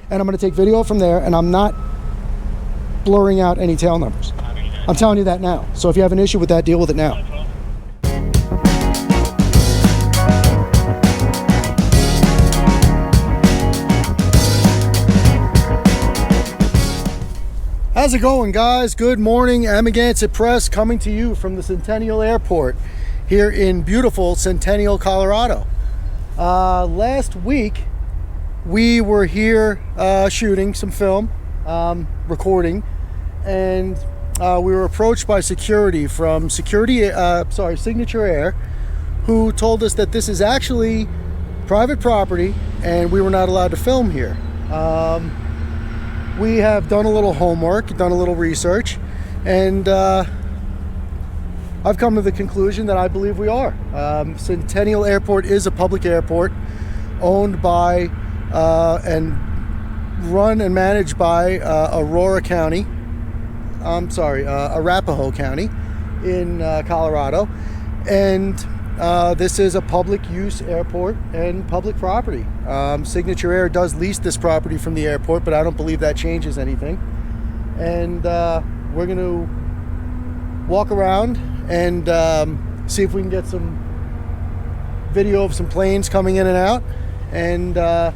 and I'm going to take video from there, and I'm not blurring out any tail numbers. I'm telling you that now. So if you have an issue with that, deal with it now. How's it going, guys? Good morning. Amagansett Press coming to you from the Centennial Airport here in beautiful Centennial, Colorado. Last week we were here shooting some film, recording, and we were approached by security from Signature Air, who told us that this is actually private property and we were not allowed to film here. We have done a little homework, done a little research, and I've come to the conclusion that I believe we are. Centennial Airport is a public airport owned by and run and managed by Arapahoe County in Colorado, and this is a public use airport and public property. Signature Air does lease this property from the airport, but I don't believe that changes anything. And we're going to walk around and see if we can get some video of some planes coming in and out, and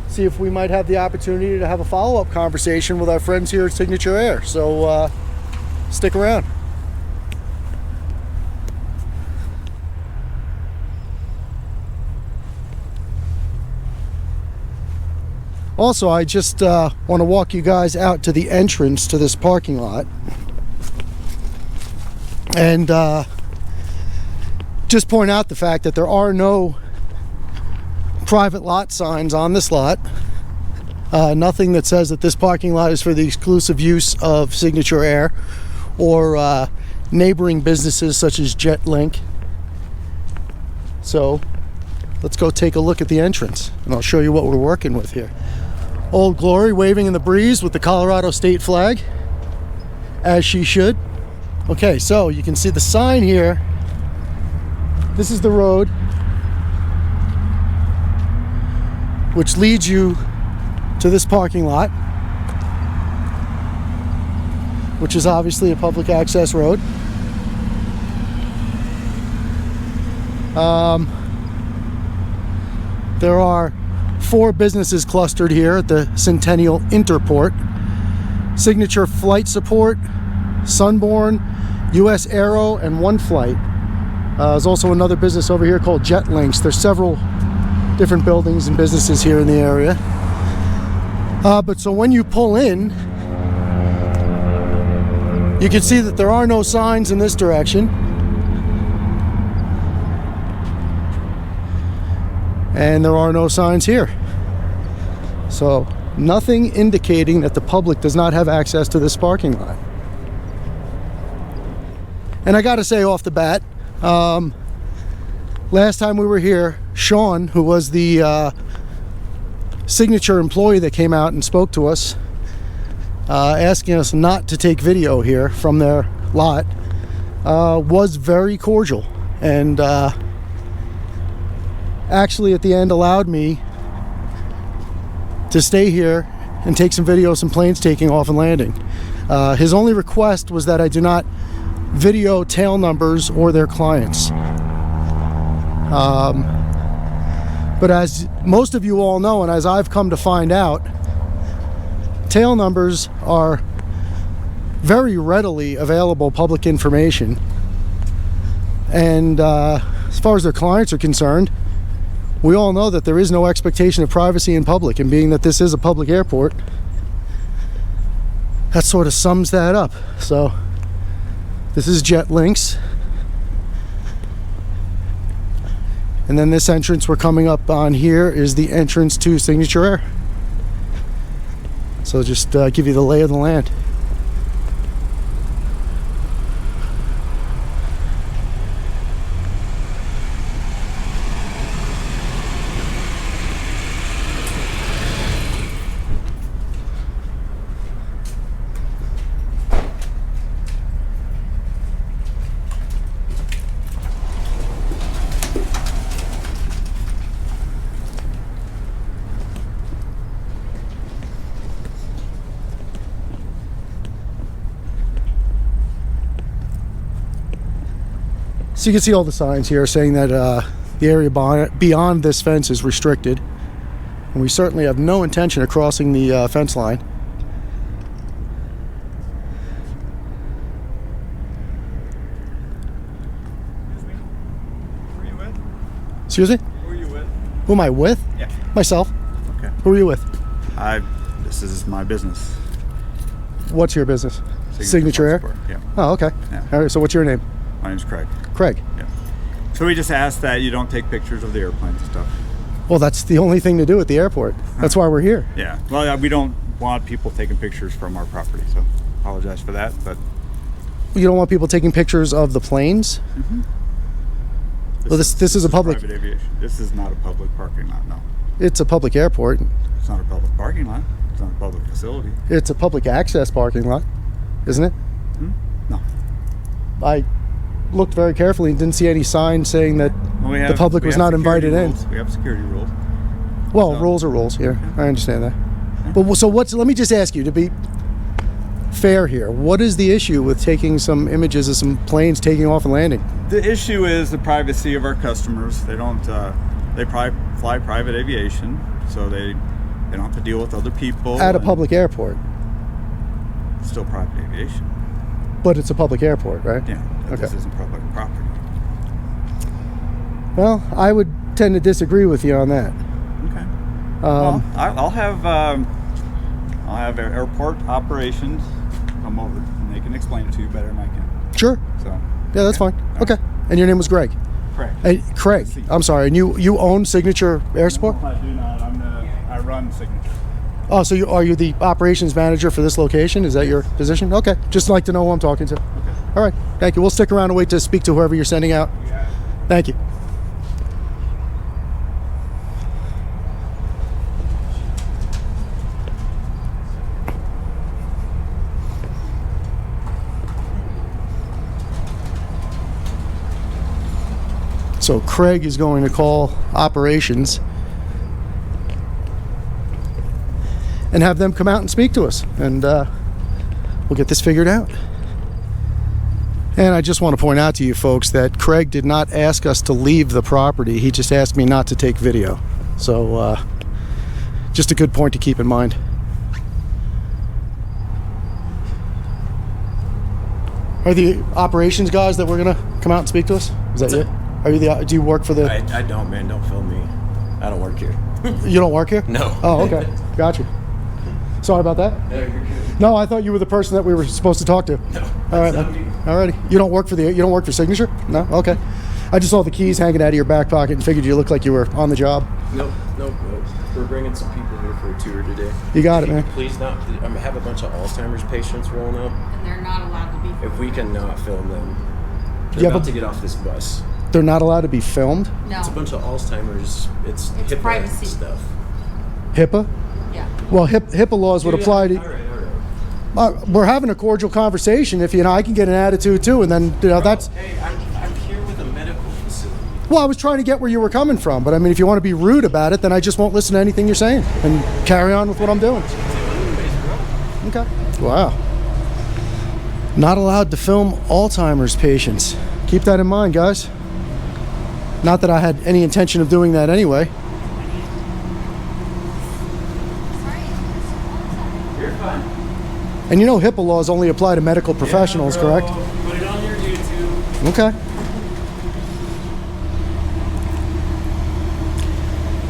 see if we might have the opportunity to have a follow-up conversation with our friends here at Signature Air. So stick around. Also, I just want to walk you guys out to the entrance to this parking lot, and just point out the fact that there are no private lot signs on this lot. Nothing that says that this parking lot is for the exclusive use of Signature Air or neighboring businesses such as JetLink. So let's go take a look at the entrance, and I'll show you what we're working with here. Old Glory waving in the breeze with the Colorado state flag, as she should. Okay, so you can see the sign here. This is the road which leads you to this parking lot, which is obviously a public access road. There are 4 businesses clustered here at the Centennial Interport: Signature Flight Support, Sunborn, US Aero, and One Flight. There's also another business over here called JetLinks. There's several different buildings and businesses here in the area. But so when you pull in, you can see that there are no signs in this direction. And there are no signs here. So nothing indicating that the public does not have access to this parking lot. And I gotta say off the bat, last time we were here, Sean, who was the Signature employee that came out and spoke to us, asking us not to take video here from their lot, was very cordial, and actually at the end allowed me to stay here and take some video of some planes taking off and landing. His only request was that I do not video tail numbers or their clients. But as most of you all know, and as I've come to find out, tail numbers are very readily available public information, and as far as their clients are concerned, we all know that there is no expectation of privacy in public, and being that this is a public airport, that sort of sums that up. So this is JetLinks, and then this entrance we're coming up on here is the entrance to Signature Air. So just give you the lay of the land. So you can see all the signs here saying that the area beyond this fence is restricted. And we certainly have no intention of crossing the fence line. Excuse me? Who are you with? Who am I with? Yeah. Myself. Okay. Who are you with? This is my business. What's your business? Signature Air? Transport, yeah. Oh, okay. Yeah. All right, so what's your name? My name's Craig. Craig. Yeah. So we just ask that you don't take pictures of the airplanes and stuff. Well, that's the only thing to do at the airport. That's why we're here. Yeah. Well, we don't want people taking pictures from our property, so apologize for that, but... You don't want people taking pictures of the planes? Mm-hmm. Well, this is a public... private aviation. This is not a public parking lot, no. It's a public airport. It's not a public parking lot. It's not a public facility. It's a public access parking lot, isn't it? No. I looked very carefully and didn't see any sign saying that the public was not invited in. We have security rules. Well, rules are rules here. I understand that. But so let me just ask you, to be fair here, what is the issue with taking some images of some planes taking off and landing? The issue is the privacy of our customers. They don't, they fly private aviation, so they don't have to deal with other people. At a public airport. It's still private aviation. But it's a public airport, right? Yeah, Okay. This isn't public property. Well, I would tend to disagree with you on that. Okay. Well, I'll have airport operations come over and they can explain it to you better than I can. Sure. So. Yeah, that's fine. Okay. And your name was Greg? Correct. Hey, Craig. I'm sorry. And you own Signature Air Support? No, I do not. I run Signature. Oh, so are you the operations manager for this location? Is that your position? Okay. Just like to know who I'm talking to. Okay. All right. Thank you. We'll stick around and wait to speak to whoever you're sending out. Yeah. Thank you. So Craig is going to call operations and have them come out and speak to us, and we'll get this figured out. And I just want to point out to you folks that Craig did not ask us to leave the property. He just asked me not to take video. So just a good point to keep in mind. Are the operations guys that we're gonna come out and speak to us? Is that you? Are you the? Do you work for the? I don't, man. Don't film me. I don't work here. You don't work here? No. Oh, okay. Gotcha. Sorry about that. No, you're good. No, I thought you were the person that we were supposed to talk to. No. All right. Alrighty. You don't work for Signature? No. Okay. I just saw the keys hanging out of your back pocket and figured you looked like you were on the job. Nope. We're bringing some people here for a tour today. You got it, man. Please not. I have a bunch of Alzheimer's patients rolling up. And they're not allowed to be. If we can not film them, Yeah, they're about but- to get off this bus. They're not allowed to be filmed. No. It's a bunch of Alzheimer's. It's HIPAA privacy stuff. HIPAA? Yeah. Well, HIPAA laws would apply to. All right. We're having a cordial conversation. If I can get an attitude too, and then that's. Hey, I'm here with a medical facility. Well, I was trying to get where you were coming from, but I mean, if you want to be rude about it, then I just won't listen to anything you're saying and carry on with what I'm doing. Okay. Wow. Not allowed to film Alzheimer's patients. Keep that in mind, guys. Not that I had any intention of doing that anyway. You're fine. And you know HIPAA laws only apply to medical professionals, Yeah, bro. correct? Put it on your YouTube. Okay.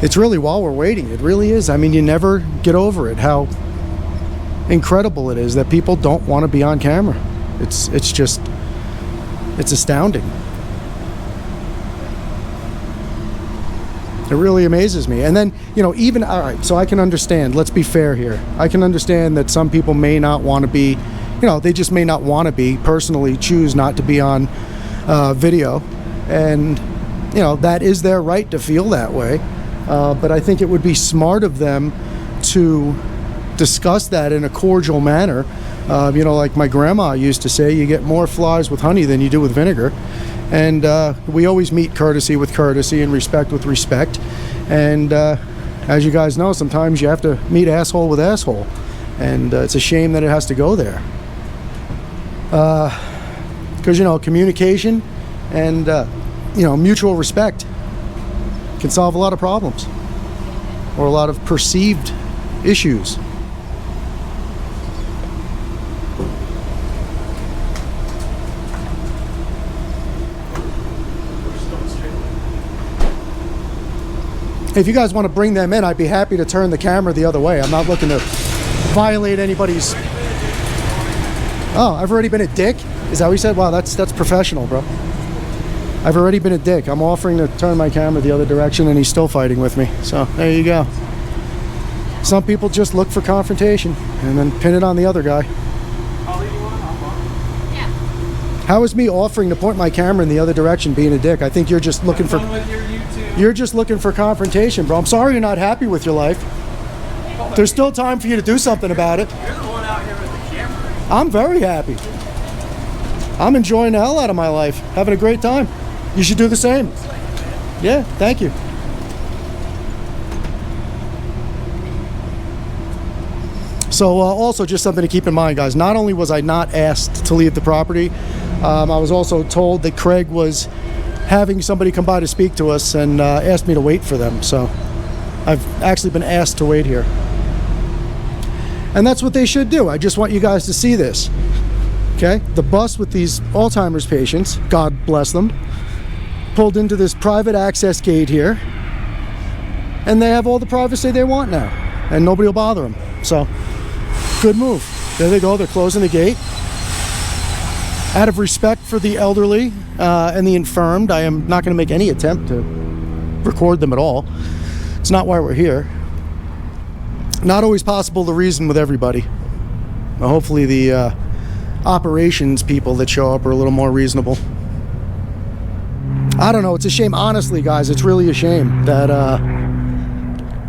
It's really, while we're waiting, it really is. I mean, you never get over it, how incredible it is that people don't want to be on camera. It's astounding. It really amazes me. And then, even, all right, so I can understand, let's be fair here. I can understand that some people may not want to be, they just may not want to be, personally choose not to be on video. And, that is their right to feel that way. But I think it would be smart of them to discuss that in a cordial manner. Like my grandma used to say, you get more flies with honey than you do with vinegar. And we always meet courtesy with courtesy and respect with respect. And as you guys know, sometimes you have to meet asshole with asshole. And it's a shame that it has to go there. Because, communication and mutual respect can solve a lot of problems or a lot of perceived issues. If you guys want to bring them in, I'd be happy to turn the camera the other way. I'm not looking to violate anybody's... Oh, I've already been a dick? Is that what you said? Wow, that's professional, bro. I've already been a dick. I'm offering to turn my camera the other direction and he's still fighting with me. So, there you go. Some people just look for confrontation and then pin it on the other guy. How is me offering to point my camera in the other direction being a dick? I think you're just looking for... You're just looking for confrontation, bro. I'm sorry you're not happy with your life. There's still time for you to do something about it. You're the one out here with the camera. I'm very happy. I'm enjoying the hell out of my life. Having a great time. You should do the same. Yeah, thank you. So also just something to keep in mind, guys. Not only was I not asked to leave the property, I was also told that Craig was having somebody come by to speak to us and asked me to wait for them. So I've actually been asked to wait here. And that's what they should do. I just want you guys to see this. Okay? The bus with these Alzheimer's patients, God bless them, pulled into this private access gate here. And they have all the privacy they want now. And nobody will bother them. So, good move. There they go. They're closing the gate. Out of respect for the elderly and the infirmed, I am not going to make any attempt to record them at all. It's not why we're here. Not always possible to reason with everybody. Well, hopefully the operations people that show up are a little more reasonable. I don't know. It's a shame. Honestly, guys, it's really a shame that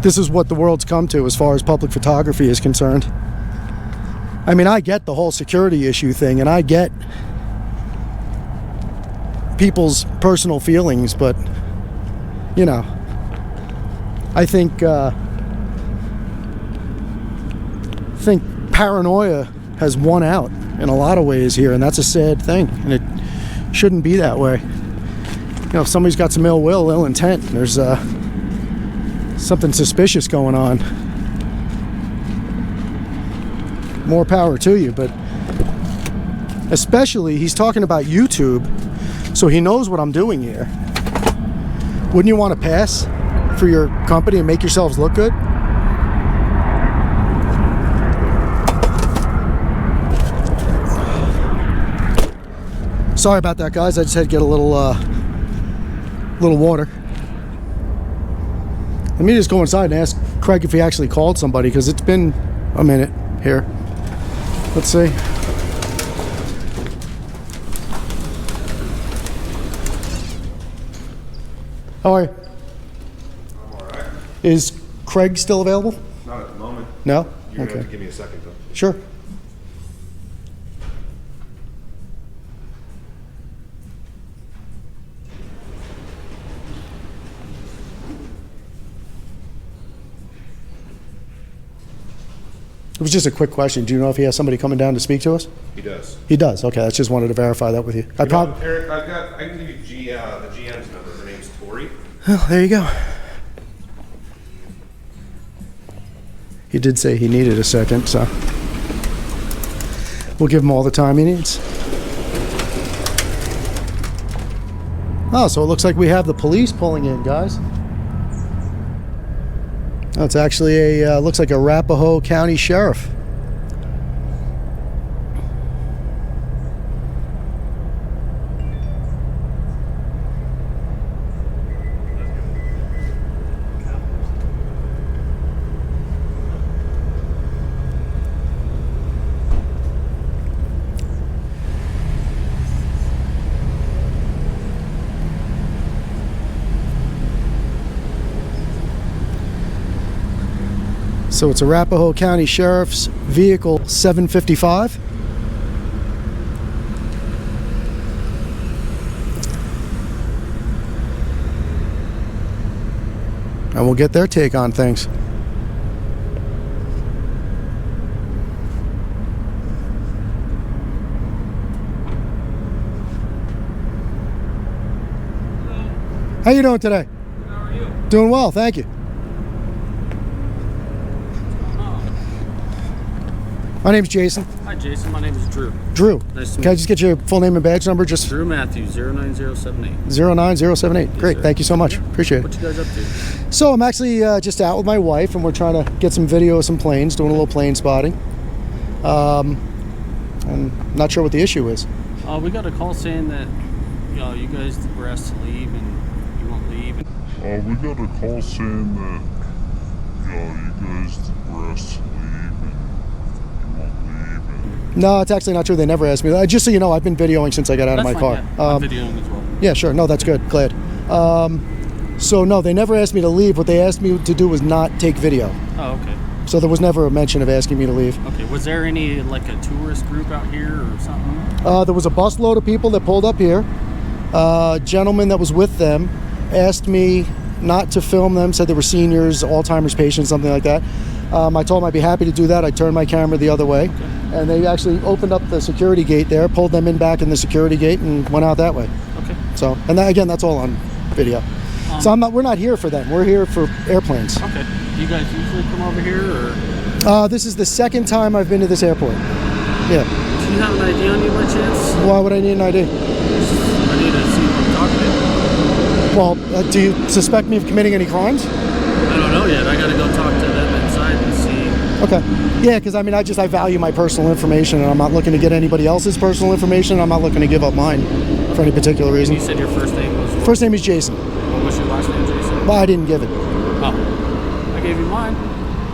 this is what the world's come to as far as public photography is concerned. I mean, I get the whole security issue thing, and I get people's personal feelings, but I think paranoia has won out in a lot of ways here, and that's a sad thing, and it shouldn't be that way. If somebody's got some ill will, ill intent, there's something suspicious going on, more power to you. But especially, he's talking about YouTube, so he knows what I'm doing here. Wouldn't you want to pass for your company and make yourselves look good? Sorry about that, guys. I just had to get a little water. Let me just go inside and ask Craig if he actually called somebody, because it's been a minute here. Let's see. How are you? I'm all right. Is Craig still available? Not at the moment. No? You're Okay. gonna have to give me a second though. Sure. It was just a quick question. Do you know if he has somebody coming down to speak to us? He does. He does. Okay, I just wanted to verify that with you. Eric, I can give you the GM's number. Her name's Tori. Well, there you go. He did say he needed a second, so we'll give him all the time he needs. Oh, so it looks like we have the police pulling in, guys. Oh, it's actually a looks like a Arapahoe County Sheriff. So it's Arapahoe County Sheriff's Vehicle 755. And we'll get their take on things. How you doing today? How are you? Doing well, thank you. My name's Jason. Hi, Jason. My name is Drew. Drew. Nice to Can I meet just get your full name and badge number? Just Drew Matthews, 09078. 09078. Great, sir. thank you so much. Appreciate What it. you guys up to? So I'm actually just out with my wife, and we're trying to get some video of some planes, doing a little plane spotting. I'm not sure what the issue is. We got a call saying that you guys were asked to leave and you won't leave. We got a call saying that, you guys were asked to leave and you won't leave. No, it's actually not true. They never asked me. Just so you know, I've been videoing since I got out of my That's car. fine, yeah. I'm videoing as well. Yeah, sure. No, that's good. Glad. So no, they never asked me to leave. What they asked me to do was not take video. Oh, okay. So there was never a mention of asking me to leave. Okay. Was there any like a tourist group out here or something? There was a busload of people that pulled up here. A gentleman that was with them asked me not to film them, said they were seniors, Alzheimer's patients, something like that. I told them I'd be happy to do that. I turned my camera the other way. Okay. And they actually opened up the security gate there, pulled them in back in the security gate, and went out that way. Okay. So, and that, again, that's all on video. So we're not here for them. We're here for airplanes. Okay. Do you guys usually come over here or? This is the second time I've been to this airport. Yeah. Do you have an ID on you by chance? Why would I need an ID? I need to see who I'm talking to. Well, do you suspect me of committing any crimes? I don't know yet. I gotta go talk to them inside and see. Okay. Yeah, because I value my personal information, and I'm not looking to get anybody else's personal information. I'm not looking to give up mine for any particular reason. You said your first name was? First name is Jason. What was your last name, Jason? Well, I didn't give it. Oh, I gave you mine.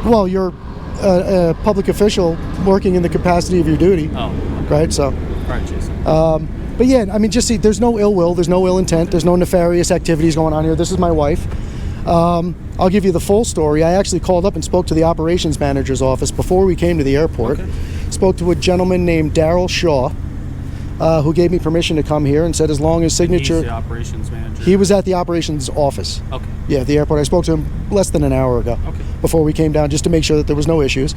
Well, you're a public official working in the capacity of your duty, Oh, right? So, right, Jason. but yeah, just see, there's no ill will, there's no ill intent, there's no nefarious activities going on here. This is my wife. I'll give you the full story. I actually called up and spoke to the operations manager's office before we came to the airport. Okay. Spoke to a gentleman named Daryl Shaw, who gave me permission to come here and said as long as signature. He's the operations manager. He was at the operations office. Okay. Yeah, the airport. I spoke to him less than an hour ago. Okay. Before we came down, just to make sure that there was no issues.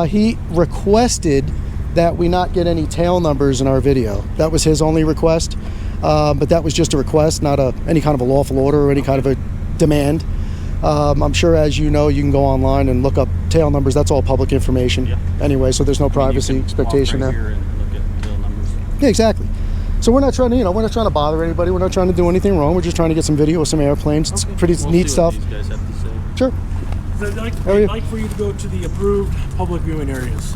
He requested that we not get any tail numbers in our video. That was his only request, but that was just a request, not any kind of a lawful order or any kind of a demand. I'm sure, as you know, you can go online and look up tail numbers. That's all public information. Yeah. Anyway, so there's no privacy You can expectation walk right there. here and look at tail numbers. Yeah, exactly. So we're not trying to, we're not trying to bother anybody. We're not trying to do anything wrong. We're just trying to get some video of some airplanes. It's Okay. pretty We'll neat see stuff. what these guys have to say. Sure. I'd like, How are you? I'd like for you to go to the approved public viewing areas.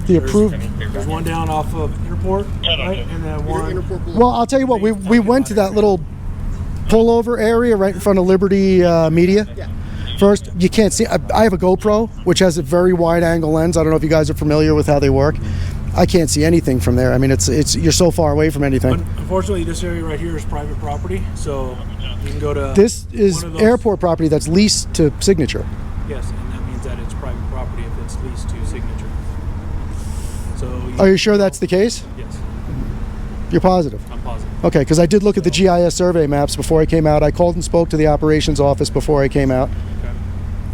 The approved. There's one down off of airport, right? And then one. Well, I'll tell you what. We went to that little pullover area right in front of Liberty Media. First, you can't see. I have a GoPro, which has a very wide angle lens. I don't know if you guys are familiar with how they work. I can't see anything from there. I mean, it's you're so far away from anything. Unfortunately, this area right here is private property, so you can go to. This is one of those- airport property that's leased to Signature. Yes, and that means that it's private property if it's leased to Signature. So. Are you sure that's the case? Yes, You're positive? I'm positive. Okay, because I did look at the GIS survey maps before I came out. I called and spoke to the operations office before I came out.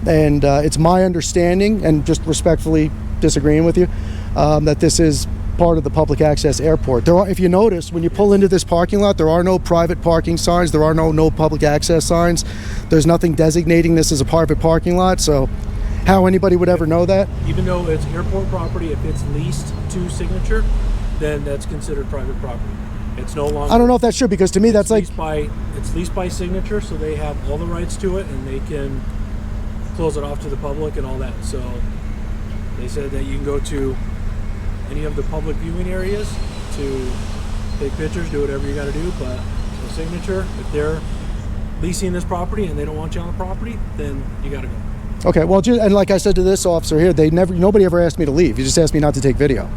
Okay. And it's my understanding, and just respectfully disagreeing with you, that this is part of the public access airport. There are, if you notice, when you pull into this parking lot, there are no private parking signs. There are no public access signs. There's nothing designating this as a private parking lot. So, how anybody would ever know that? Even though it's airport property, if it's leased to Signature, then that's considered private property. It's no longer. I don't know if that's true, because to me that's like. It's leased by Signature, so they have all the rights to it, and they can close it off to the public and all that. So they said that you can go to any of the public viewing areas to take pictures, do whatever you got to do. But for Signature, if they're leasing this property and they don't want you on the property, then you got to go. Okay, well, and like I said to this officer here, nobody ever asked me to leave. He just asked me not to take video.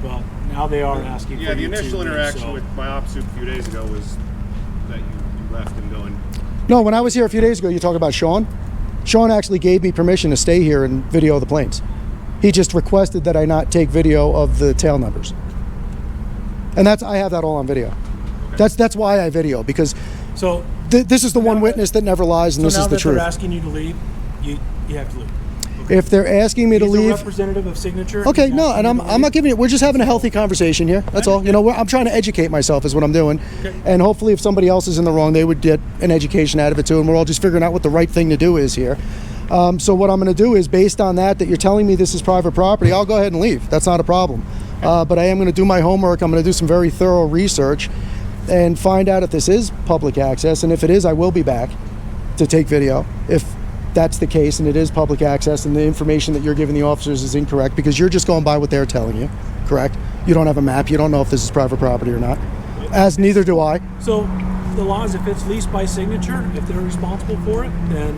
Well, now they are asking for Yeah, the you to initial leave, interaction so- with my ops a few days ago was that you left and going. No, when I was here a few days ago, you talk about Sean. Sean actually gave me permission to stay here and video the planes. He just requested that I not take video of the tail numbers. And I have that all on video. Okay. That's why I video, because So this is the one now witness that never lies, and So this now is the that truth. they're asking you to leave, you have to leave. Okay? If they're asking me to He's a leave, representative of Signature. okay, He's no, asking and you to I'm not leave. giving it. We're just having a healthy conversation here. That's all. You know, I'm trying to educate myself is what I'm doing, Okay. and hopefully, if somebody else is in the wrong, they would get an education out of it too. And we're all just figuring out what the right thing to do is here. So what I'm going to do is, based on that you're telling me this is private property, I'll go ahead and leave. That's not a problem. But I am going to do my homework. I'm going to do some very thorough research and find out if this is public access, and if it is, I will be back to take video. If that's the case and it is public access and the information that you're giving the officers is incorrect, because you're just going by what they're telling you, correct? You don't have a map. You don't know if this is private property or not. As neither do I. So the law is if it's leased by Signature, if they're responsible for it, then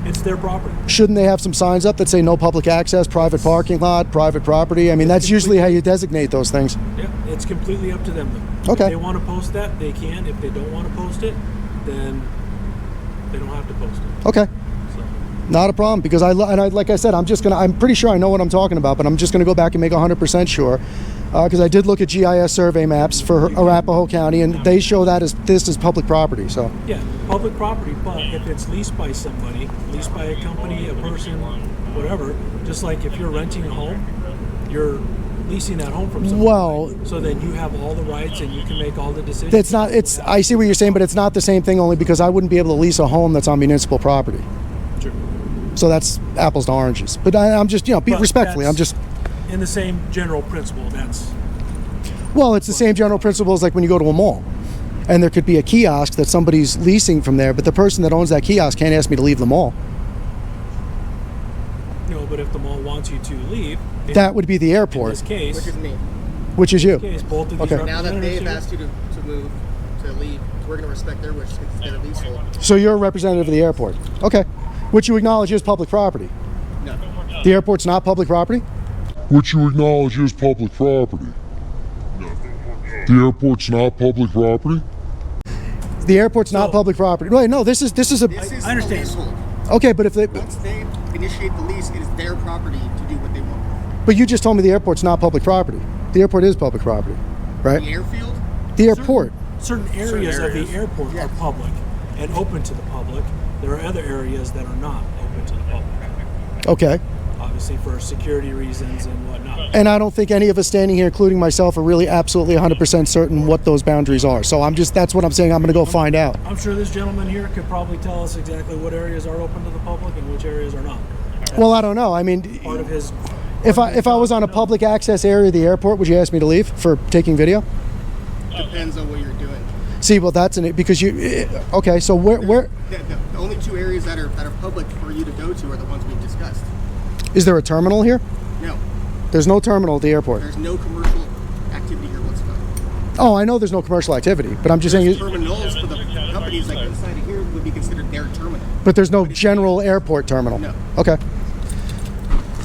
it's their property. Shouldn't they have some signs up that say no public access, private parking lot, private property? I mean, that's usually how you designate those things. Yeah, it's completely up to them though. Okay. If they want to post that, they can. If they don't want to post it, then they don't have to post it. Okay. So, Not a problem, because like I said, I'm pretty sure I know what I'm talking about, but I'm just gonna go back and make 100% sure, because I did look at GIS survey maps for Arapahoe County, and they show that as this is public property. So yeah, public property, but if it's leased by somebody, leased by a company, a person, whatever, just like if you're renting a home, you're leasing that home from somebody. Well, So then you have all the rights and you can make all the decisions. it's not. It's. I see what you're saying, but it's not the same thing. Only because I wouldn't be able to lease a home that's on municipal property. True. So that's apples to oranges. But I'm just, be But respectfully. I'm that's just. in the same general principle. That's Well, it's the same general principle as like when you go to a mall, and there could be a kiosk that somebody's leasing from there, but the person that owns that kiosk can't ask me to leave the mall. but if the mall wants you to leave, That would be the in airport, this case, Which is me. which is you. case, both of these Okay. Now that representatives they've here- asked you to move, to leave, we're going to respect their wishes because it's their leasehold. So you're a representative of the airport. Okay. Which you acknowledge is public property. No. The airport's not public property? Which you acknowledge is public property. The airport's not public property? The airport's not So- public property. Wait, no, this is a This is I understand. the leasehold. okay, but if they, Once they initiate the lease, it is their property to do what they want. but you just told me the airport's not public property. The airport is public property, right? The airfield, The airport. Certain areas of areas. the airport Yes. are public and open to the public. There are other areas that are not open to the public, Okay. obviously for security reasons and whatnot. And I don't think any of us standing here, including myself, are really absolutely 100% certain what those boundaries are. So that's what I'm saying. I'm going to go find out. I'm sure this gentleman here could probably tell us exactly what areas are open to the public and which areas are not. Well, I don't know. I mean, Part of his. if I was on a public access area of the airport, would you ask me to leave for taking video? depends on what you're doing. See, well, that's in it because you. Okay, so where The only two areas that are public for you to go to are the ones we've discussed. is there a terminal here? No, There's no terminal at the airport. there's no commercial activity here whatsoever. Oh, I know there's no commercial activity, but I'm just There's saying. terminals for the companies like inside of here would be considered their terminal. But there's no general airport terminal. No. Okay.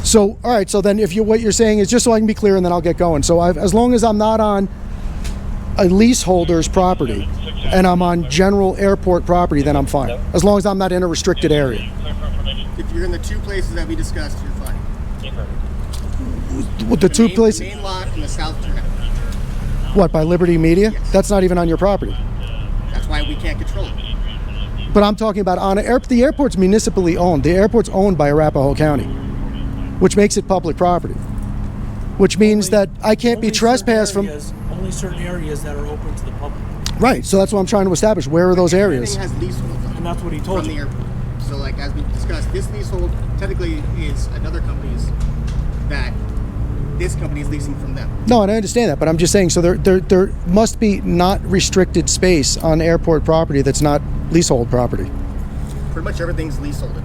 So, all right. So then, what you're saying is, just so I can be clear, and then I'll get going. So, as long as I'm not on a leaseholder's property, and I'm on general airport property, then I'm fine. As long as I'm not in a restricted area. If you're in the two places that we discussed, you're fine. With the two main, places, main lot and the south turnout. what, by Liberty Media? Yes. That's not even on your property. That's why we can't control it. But I'm talking about the airport's municipally owned. The airport's owned by Arapahoe County, which makes it public property. Which means that I can't be Only trespassed certain from. areas- Only certain areas that are open to the public. Right. So that's what I'm trying to establish. Where are those areas? Everything has leaseholds on it And that's what he told from the you. airport. So, like as we discussed, this leasehold technically is another company's that this company is leasing from them. No, and I understand that, but I'm just saying. So there must be not restricted space on airport property that's not leasehold property. Pretty much everything's leaseholded.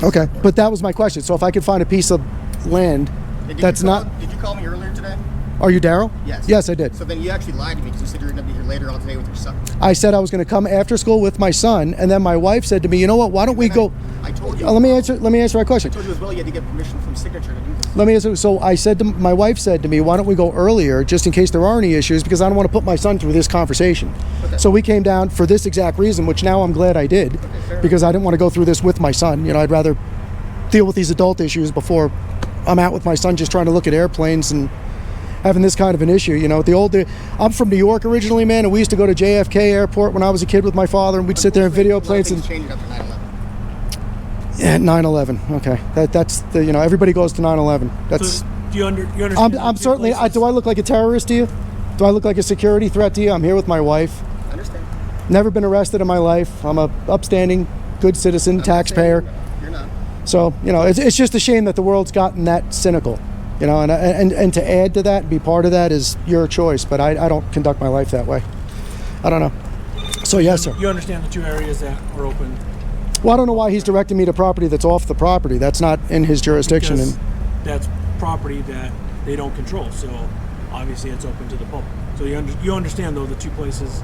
Okay, but that was my question. So if I could find a piece of land Did that's you call, not. Did you call me earlier today? Are you Daryl? Yes. Yes, I did. So then you actually lied to me because you said you were going to be here later on today with your son. I said I was going to come after school with my son, and then my wife said to me, "You know what? Why don't we go?" I told you. Let me answer my question. I told you as well. You had to get permission from Signature to do this. Let me answer. So I said to my wife said to me, "Why don't we go earlier, just in case there are any issues, because I don't want to put my son through this conversation." Okay. So we came down for this exact reason, which now I'm glad I did, fair because I didn't want to go through this with my son. I'd rather deal with these adult issues before I'm out with my son just trying to look at airplanes and having this kind of an issue. I'm from New York originally, man, and we used to go to JFK Airport when I was a kid with my father, and we'd sit there and video planes. And Things changed after 9/11. Yeah, 9/11. Okay, that's the, you know, everybody goes to 9/11. That's. So do you understand? I'm certainly. Do I look like a terrorist to you? Do I look like a security threat to you? I'm here with my wife. Understand? Never been arrested in my life. I'm a upstanding, good citizen, taxpayer. You're not. So, you know, it's just a shame that the world's gotten that cynical. You know, and to add to that, be part of that is your choice. But I don't conduct my life that way. I don't know. So yes, sir. You understand the 2 areas that are open. Well, I don't know why he's directing me to property that's off the property. That's not in his jurisdiction. Because And that's property that they don't control. So obviously it's open to the public. So you understand though the 2 places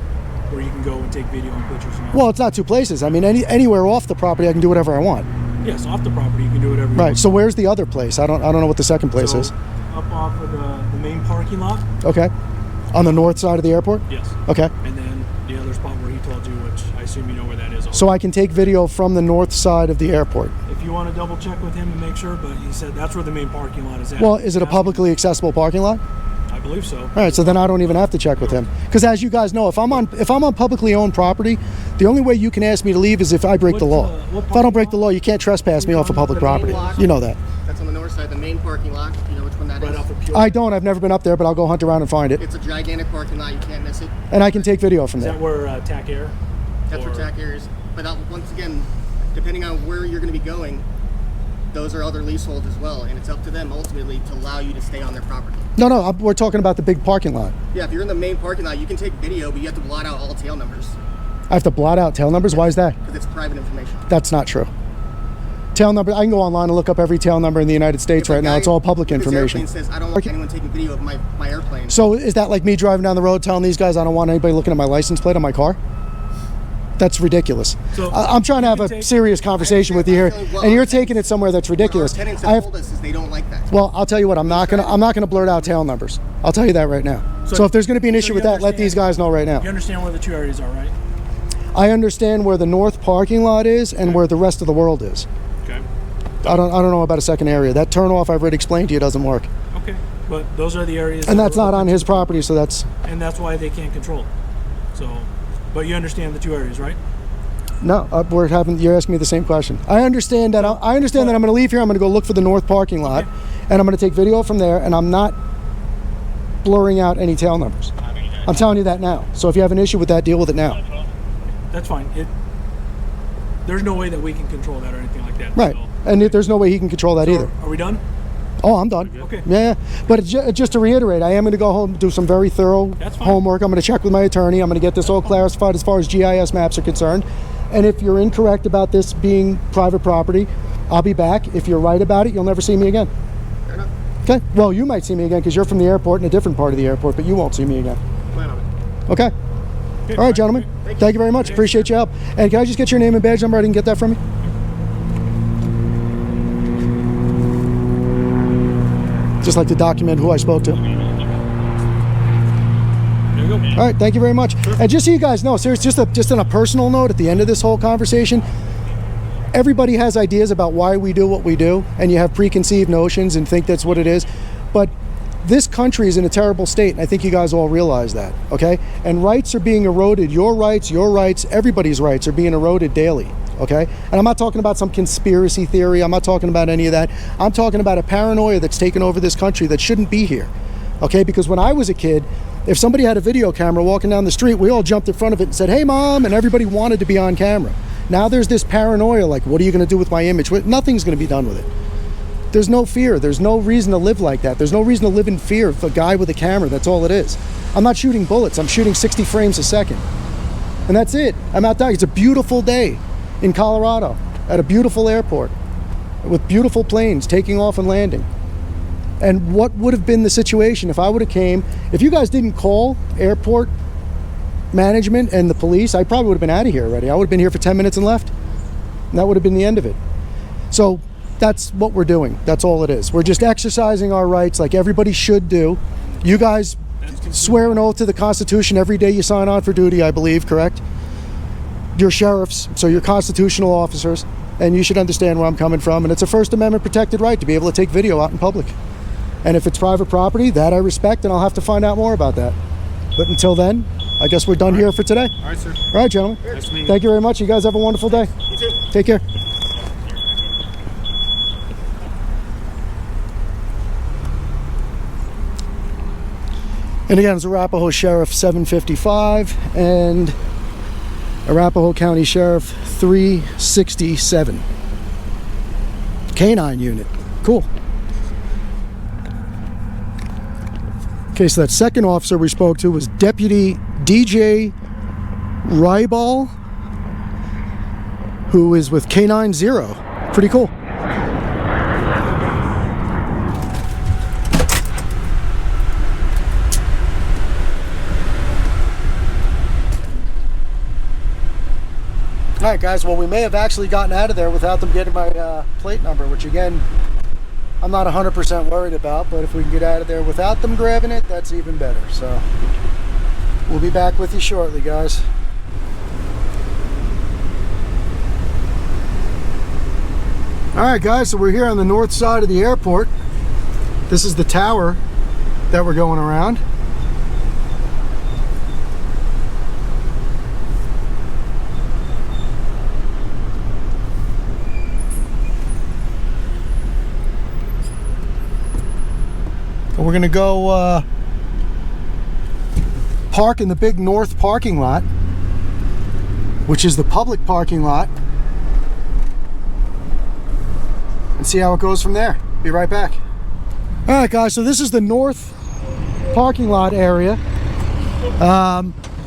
where you can go and take video and pictures and all. well, it's not 2 places. I mean, anywhere off the property, I can do whatever I want. Yes, off the property you can do whatever you Right. want. So where's the other place? I don't know what the second place So, is. up off of the main parking lot. Okay. On the north side of the airport. Yes. Okay. And then the other spot where he told you, which I assume you know where that is. So I can take video from the north side of the airport. If you want to double check with him and make sure, but he said that's where the main parking lot is at. Well, is it a Asking- publicly accessible parking lot? I believe so. All right, so then I don't even have to check with him, because as you guys know, if I'm on publicly owned property, the only way you can ask me to leave is if I break the law. What If I don't break the law, you can't trespass me off of public property. You know that. That's on the north side, the main parking lot. You know which one that is? Right off of Pure. I don't. I've never been up there, but I'll go hunt around and find it, It's a gigantic parking lot. You can't miss it. and I can take video from Is there. that where TAC Air? That's where Or- TAC Air is. But once again, depending on where you're going to be going, those are other leaseholds as well, and it's up to them ultimately to allow you to stay on their property. No, we're talking about the big parking lot. Yeah, if you're in the main parking lot, you can take video, but you have to blot out all tail numbers I have to blot out tail numbers. Why is that? because it's private information. That's not true. Tail number. I can go online and look up every tail number in the United States If a right now. guy It's all public with his information. airplane says, I don't want anyone taking video of my airplane. So is that like me driving down the road telling these guys I don't want anybody looking at my license plate on my car? That's ridiculous. So I'm trying to have a serious conversation with you here, and you're taking it somewhere that's ridiculous. What our tenants I have have, told us is they don't like that. well, I'll tell you what. I'm not gonna blurt out tail numbers. I'll tell you that right now. So if there's going to be an so issue you with that, let understand- these guys know right now. You understand where the 2 areas are, right? I understand where the north parking lot is and where the rest of the world is. Okay. I don't know about a second area. That turn off I've already explained to you doesn't work, Okay. But those are the areas. and that that's are not open on to his the public, property. So that's and that's why they can't control it. So, but you understand the 2 areas, right? no. You're asking me the same question. I understand that. I understand that I'm going to leave here. I'm going to go look for the north parking lot, and I'm going to take video from there. And I'm not blurring out any tail numbers. I'm telling you that now. So if you have an issue with that, deal with it now. That's fine. There's no way that we can control that or anything like that. Right. So, And there's no way he can control that either. Are we done? Oh, I'm done. Okay. Yeah. But just to reiterate, I am going to go home and do some very thorough That's fine. homework. I'm going to check with my attorney. I'm going to get this all clarified as far as GIS maps are concerned. And if you're incorrect about this being private property, I'll be back. If you're right about it, you'll never see me again. Fair enough. Okay? Well, you might see me again because you're from the airport in a different part of the airport, but you won't see me again. Plan on it. Okay? All right, gentlemen. Thank you very much. Appreciate your help. And can I just get your name and badge number? I didn't get that from you. Just like to document who I spoke to. There you go. All right, thank you very much. And just so you guys know, seriously, just on a personal note, at the end of this whole conversation, everybody has ideas about why we do what we do, and you have preconceived notions and think that's what it is. But this country is in a terrible state, and I think you guys all realize that, okay? And rights are being eroded. Your rights, everybody's rights are being eroded daily, okay? And I'm not talking about some conspiracy theory. I'm not talking about any of that. I'm talking about a paranoia that's taken over this country that shouldn't be here, okay? Because when I was a kid, if somebody had a video camera walking down the street, we all jumped in front of it and said, "Hey, Mom," and everybody wanted to be on camera. Now there's this paranoia, like, what are you going to do with my image? Nothing's going to be done with it. There's no fear. There's no reason to live like that. There's no reason to live in fear of a guy with a camera. That's all it is. I'm not shooting bullets. I'm shooting 60 frames a second. And that's it. I'm out there. It's a beautiful day in Colorado at a beautiful airport with beautiful planes taking off and landing. And what would have been the situation if I would have came, if you guys didn't call airport management and the police, I probably would have been out of here already. I would have been here for 10 minutes and left. And that would have been the end of it. So that's what we're doing. That's all it is. We're just exercising our rights like everybody should do. You guys swear an oath to the Constitution every day you sign on for duty, I believe, correct? You're sheriffs, so you're constitutional officers, and you should understand where I'm coming from. And it's a First Amendment protected right to be able to take video out in public. And if it's private property, that I respect, and I'll have to find out more about that. But until then, I guess we're done here for today. All right, sir. All right, gentlemen. Nice to meet you. Thank you very much. You guys have a wonderful day. You too. Take care. And again, it's Arapahoe Sheriff 755 and Arapahoe County Sheriff 367. Canine unit. Cool. Okay, so that second officer we spoke to was Deputy DJ Rybal, who is with Canine Zero. Pretty cool. All right, guys, well, we may have actually gotten out of there without them getting my plate number, which, again, I'm not 100% worried about, but if we can get out of there without them grabbing it, that's even better. So we'll be back with you shortly, guys. All right, guys, so we're here on the north side of the airport. This is the tower that we're going around. We're gonna go park in the big north parking lot, which is the public parking lot, and see how it goes from there. Be right back. All right, guys, so this is the north parking lot area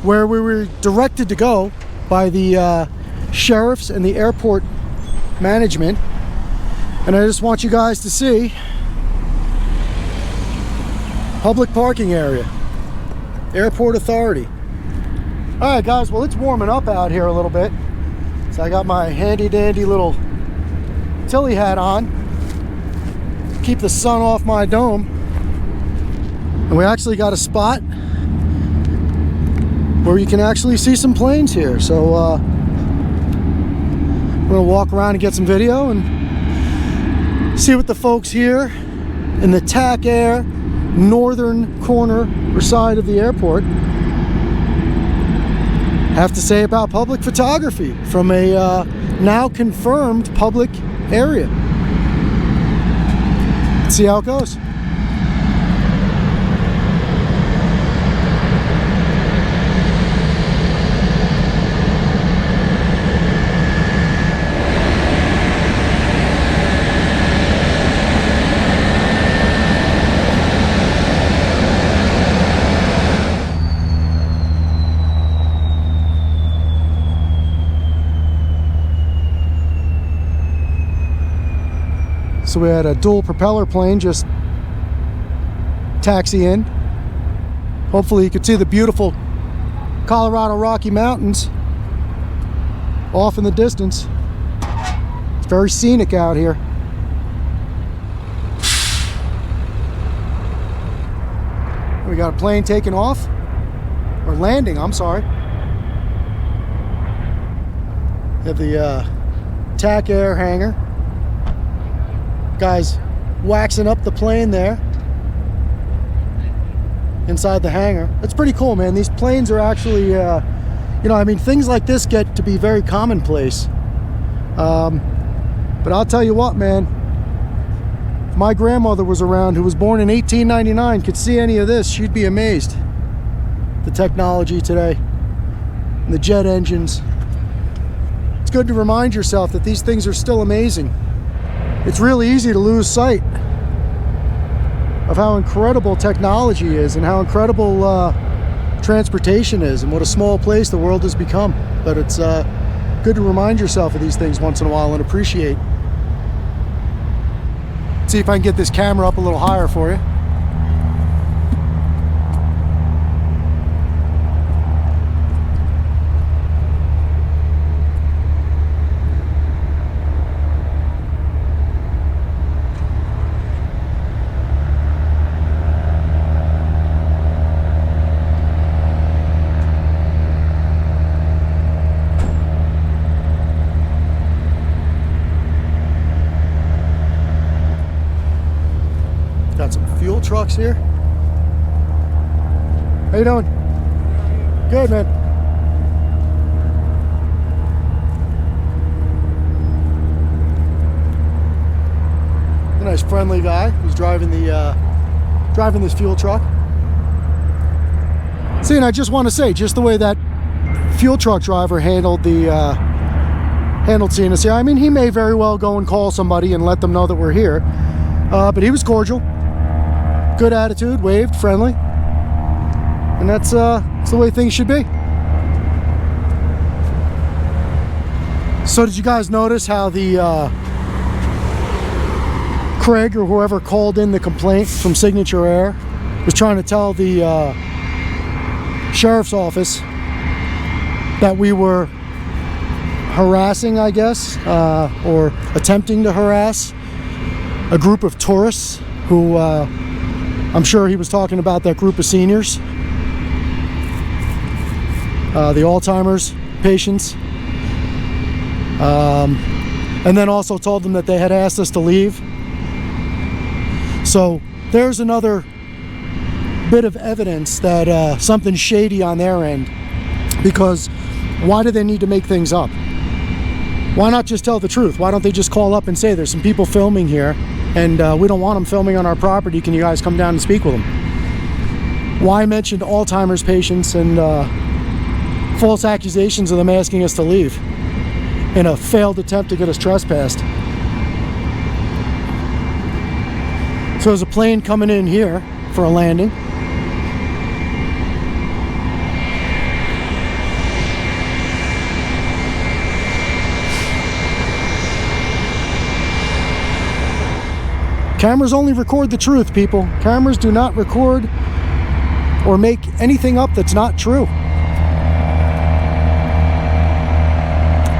where we were directed to go by the sheriffs and the airport management, and I just want you guys to see public parking area, airport authority. All right, guys, well, it's warming up out here a little bit, so I got my handy dandy little Tilly hat on, keep the sun off my dome, and we actually got a spot where you can actually see some planes here. So we're gonna walk around and get some video and see what the folks here in the TAC Air northern corner or side of the airport have to say about public photography from a now confirmed public area. Let's see how it goes. So we had a dual propeller plane just taxi in. Hopefully you could see the beautiful Colorado Rocky Mountains off in the distance. It's very scenic out here. We got a plane taking off, or landing, I'm sorry. We have the TAC Air hangar. Guys waxing up the plane there inside the hangar. It's pretty cool, man. These planes are actually, you know, I mean, things like this get to be very commonplace. But I'll tell you what, man, if my grandmother was around, who was born in 1899, could see any of this, she'd be amazed. The technology today, and the jet engines. It's good to remind yourself that these things are still amazing. It's really easy to lose sight of how incredible technology is and how incredible transportation is and what a small place the world has become. But it's good to remind yourself of these things once in a while and appreciate. Let's see if I can get this camera up a little higher for you. Got some fuel trucks here. How you doing? Good, man. A nice friendly guy who's driving the driving this fuel truck. See, and I just want to say, just the way that fuel truck driver handled seeing us here. I mean, he may very well go and call somebody and let them know that we're here. But he was cordial, good attitude, waved, friendly. And that's the way things should be. So did you guys notice how the Craig or whoever called in the complaint from Signature Air was trying to tell the sheriff's office that we were harassing, I guess, or attempting to harass a group of tourists who, I'm sure he was talking about that group of seniors, the Alzheimer's patients, and then also told them that they had asked us to leave. So there's another bit of evidence that something's shady on their end, because why do they need to make things up? Why not just tell the truth? Why don't they just call up and say there's some people filming here and we don't want them filming on our property, can you guys come down and speak with them? Why mention Alzheimer's patients and false accusations of them asking us to leave in a failed attempt to get us trespassed? So there's a plane coming in here for a landing. Cameras only record the truth, people. Cameras do not record or make anything up that's not true.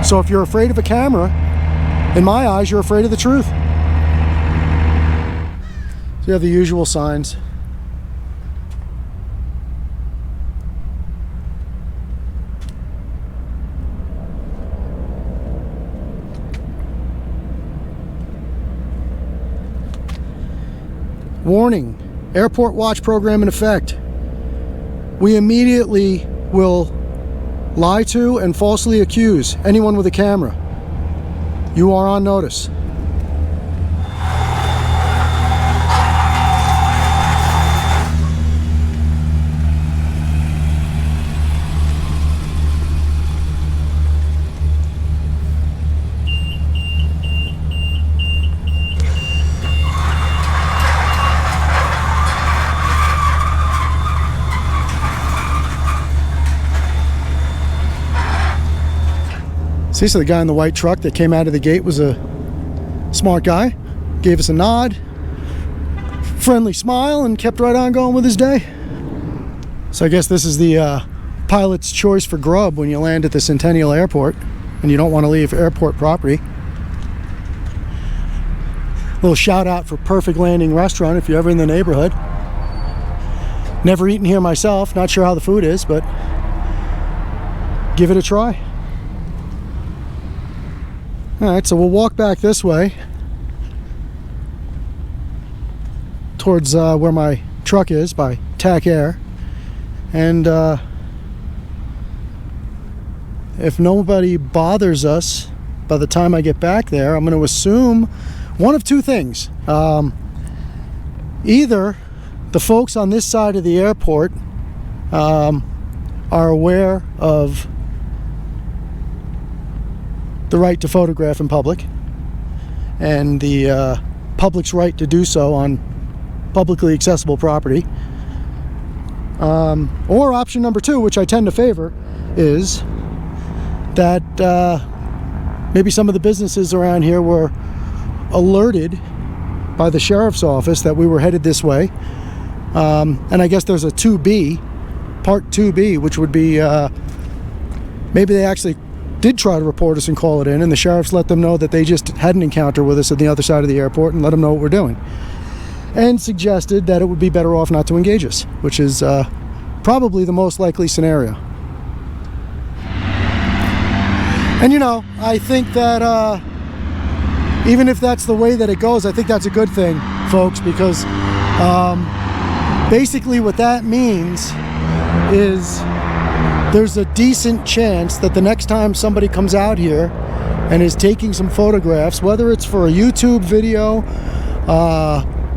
So if you're afraid of a camera, in my eyes, you're afraid of the truth. So you have the usual signs. Warning, airport watch program in effect. We immediately will lie to and falsely accuse anyone with a camera. You are on notice. See, so the guy in the white truck that came out of the gate was a smart guy, gave us a nod, friendly smile, and kept right on going with his day. So I guess this is the pilot's choice for grub when you land at the Centennial Airport and you don't want to leave airport property. A little shout out for Perfect Landing Restaurant if you're ever in the neighborhood. Never eaten here myself, not sure how the food is, but give it a try. Alright, so we'll walk back this way towards where my truck is by TAC Air, and if nobody bothers us by the time I get back there, I'm going to assume one of two things. Either the folks on this side of the airport are aware of the right to photograph in public and the public's right to do so on publicly accessible property, or option number two, which I tend to favor, is that maybe some of the businesses around here were alerted by the sheriff's office that we were headed this way, and I guess there's a 2B, part 2B, which would be maybe they actually did try to report us and call it in, and the sheriffs let them know that they just had an encounter with us at the other side of the airport and let them know what we're doing, and suggested that it would be better off not to engage us, which is probably the most likely scenario. And you know, I think that even if that's the way that it goes, I think that's a good thing, folks, because basically what that means is there's a decent chance that the next time somebody comes out here and is taking some photographs, whether it's for a YouTube video,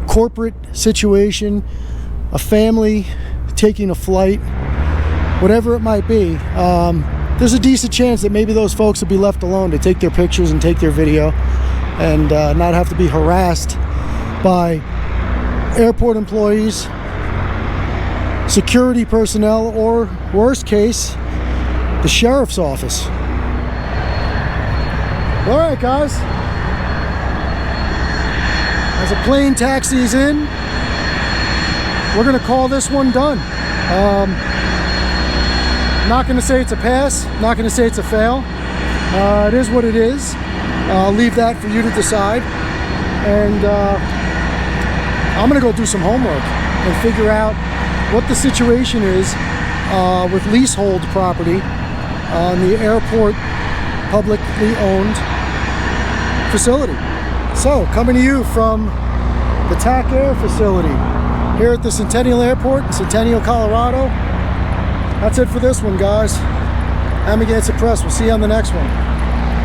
corporate situation, a family taking a flight, whatever it might be, there's a decent chance that maybe those folks will be left alone to take their pictures and take their video and not have to be harassed by airport employees, security personnel, or worst case, the sheriff's office. All right, guys. As a plane taxis in, we're gonna call this one done. Not gonna say it's a pass, not gonna say it's a fail. It is what it is. I'll leave that for you to decide. And I'm gonna go do some homework and figure out what the situation is with leasehold property on the airport publicly owned facility. So, coming to you from the TAC Air facility here at the Centennial Airport in Centennial, Colorado. That's it for this one, guys. Amagansett Press. We'll see you on the next one.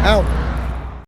Out.